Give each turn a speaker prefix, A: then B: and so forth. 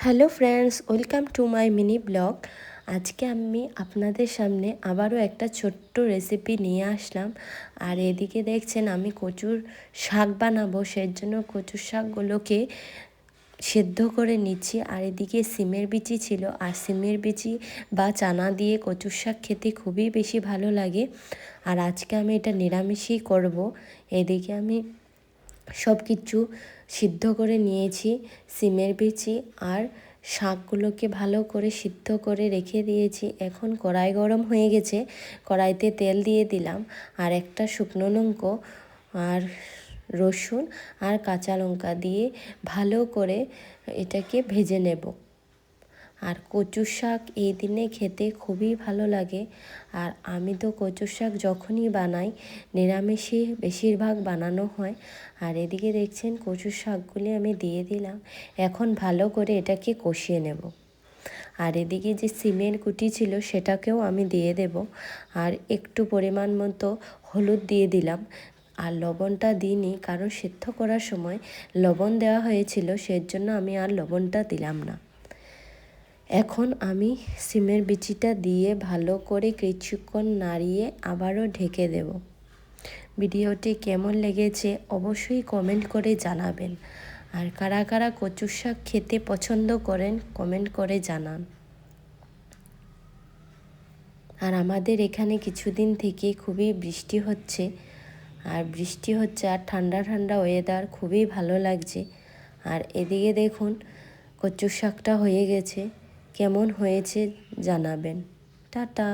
A: Hello friends, welcome to my mini blog. আজকে আমি আপনাদের সামনে আবারও একটা ছোট্ট রেসিপি নিয়ে আসলাম। আর এদিকে দেখছেন আমি কচুর শাক বানাবো, সেই জন্য কচুর শাকগুলোকে সেদ্ধ করে নিচ্ছি। আর এদিকে সিমের বিচি ছিল, আর সিমের বিচি বা চানা দিয়ে কচুর শাক খেতে খুবই বেশি ভালো লাগে। আর আজকে আমি এটা নিরামিষই করব। এদিকে আমি সব কিছু সিদ্ধ করে নিয়েছি, সিমের বিচি আর শাকগুলোকে ভালো করে সিদ্ধ করে রেখে দিয়েছি। এখন কড়াই গরম হয়ে গেছে, কড়াইতে তেল দিয়ে দিলাম আর একটা শুকনো লঙ্কা আর রসুন আর কাঁচা লঙ্কা দিয়ে ভালো করে এটাকে ভেজে নেব। আর কচু শাক এই দিনে খেতে খুবই ভালো লাগে। আর আমি তো কচু শাক যখনই বানাই নিরামিষই বেশিরভাগ বানানো হয়। আর এদিকে দেখছেন কচু শাকগুলি আমি দিয়ে দিলাম। এখন ভালো করে এটাকে কষিয়ে নেব। আর এদিকে যে সিমের কুটি ছিল সেটাকেও আমি দিয়ে দেব। আর একটু পরিমাণ মতো হলুদ দিয়ে দিলাম। আর লবণটা দিইনি, কারণ সেদ্ধ করার সময় লবণ দেওয়া হয়েছিল, সেজন্য আমি আর লবণটা দিলাম না। এখন আমি সিমের বিচিটা দিয়ে ভালো করে কিছুক্ষণ নাড়িয়ে আবারও ঢেকে দেব। ভিডিওটি কেমন লেগেছে অবশ্যই কমেন্ট করে জানাবেন। আর কারা কারা কচু শাক খেতে পছন্দ করেন কমেন্ট করে জানান। আর আমাদের এখানে কিছুদিন থেকে খুবই বৃষ্টি হচ্ছে, আর ঠান্ডা ঠান্ডা ওয়েদার, খুবই ভালো লাগছে। আর এদিকে দেখুন কচু শাকটা হয়ে গেছে, কেমন হয়েছে জানাবেন। টাটা।